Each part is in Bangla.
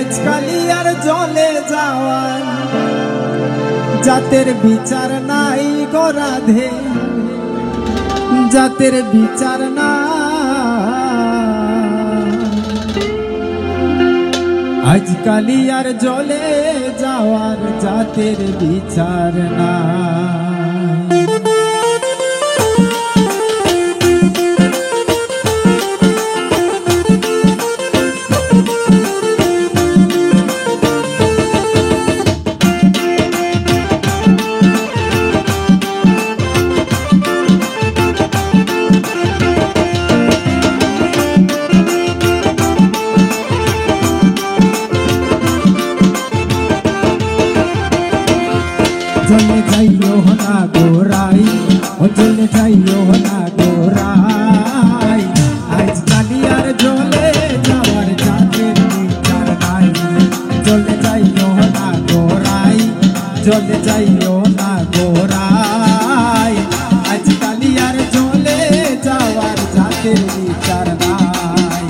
আজকালি আর জলে যাওয়ার জাতের বিচার নাই গো রাধে, জাতের বিচার না। আজকালি আর জলে যাওয়ার জাতের বিচার না। চলে যাইও না গোরাই, ও চলে যাইও না গোরাই, আজকালি আর জলে যাওয়ার জাতের বিচার নাই। চলে যাইও না গোরাই, চলে যাইও না গোরাই, আজকালি আর জলে যাওয়ার জাতের বিচার নাই।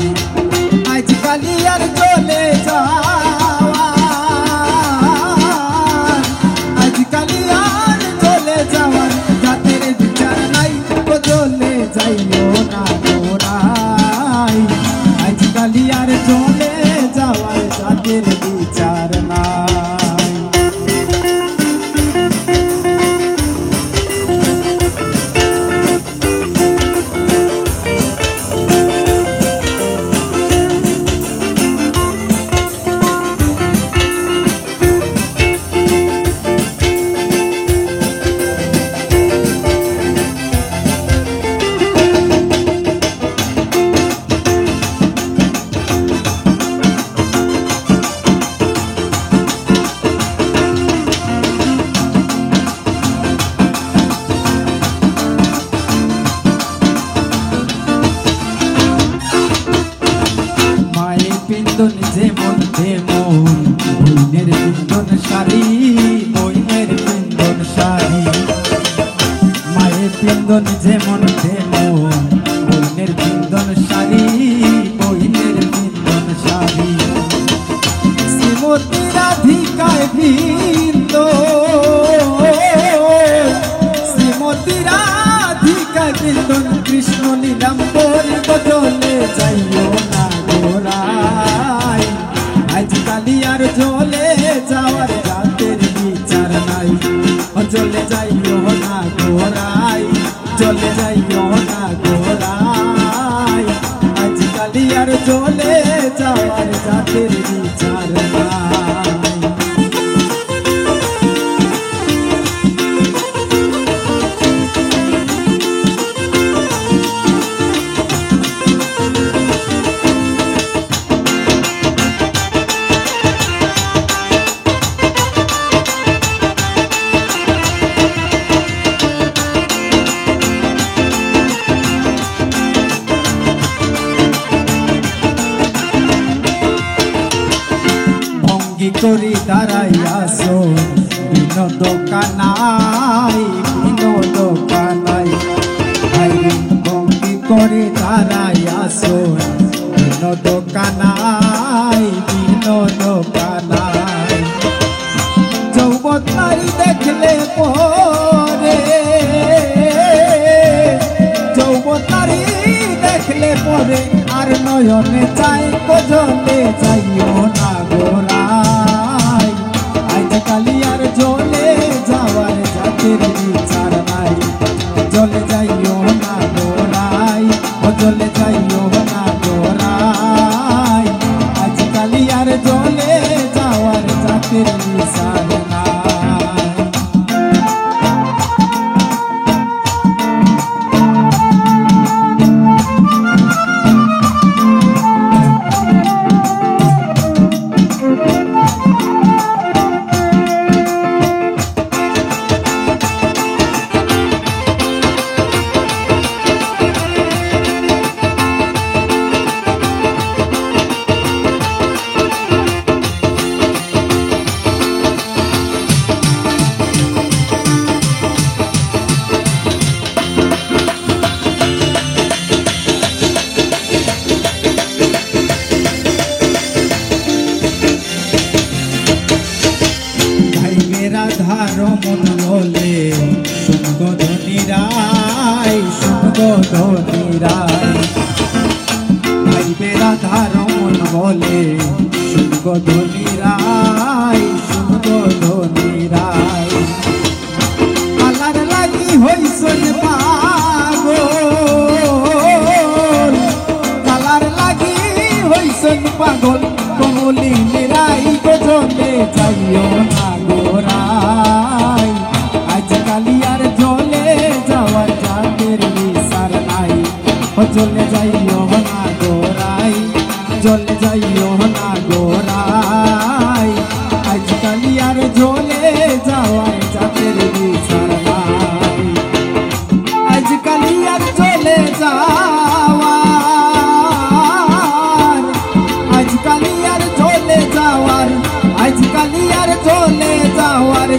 আজকালি আর জলে আজকালি আর চলে যাওয়ার জাতের বিচার নাই। পিন্দন যেমন তেমন বইনের পিন্দন শাড়ি, বইনের পিন্দন শাড়ি। মায়ের পিন্দন যেমন তেমন বইনের পিন্দন শাড়ি, বইনের পিন্দন শাড়ি। শ্রীমতী রাধিকায় বৃন্দ, শ্রীমতী রাধিকায় বৃন্দন কৃষ্ণ নীলাম্বর বদলে যাইও না গোরাই, আজকালি আর জলে যাওয়ার জাতের বিচার নাই। চলে যাইও না গোরাই, চলে যাইও না গোরাই, আজকালি আর জলে যাওয়ার জাতের বিচার নাই। করি দাঁড়াইয়াছো বিনোদ কানাই, বিনোদ কানাই। ভঙ্গি করে দাঁড়াইয়াছো বিনোদ কানাই, বিনোদ কানাই। যৌবন নারী দেখলে পরে, যৌবন নারী দেখলে পরে আর নয়নে চাই কজলে যাইও না গোরাই, আজকালি আর জলে যাওয়ার জাতের বিচার নাই। জলে যাইও না গোরাই, ও জলে যাইও না গোরাই, আজকালি আর জলে যাওয়ার জাতের বিচার নাই। রাধার মন বলে শুনগো ধনীরাই শুনগো ধনীরাই ভাইবে রাধার মন বলে শুনগো ধনীরাই শুনগো ধনীরাই আলার লাগি হইছন পাগল কালার লাগি হইছন পাগল কমলি নিরাই গজলে যাইও না গোরাই আজকালি আর জলে যাওয়ার জাতের বিচার নাই ও জলে যাইও না গোরাই জলে যাইও না গোরাই আজকালি আর জলে যাওয়ার জাতের বিচার নাই আজকালি আর জলে যাওয়ার আজকালি আর চলে যাওয়ার আজকালি আর চলে যাওয়ার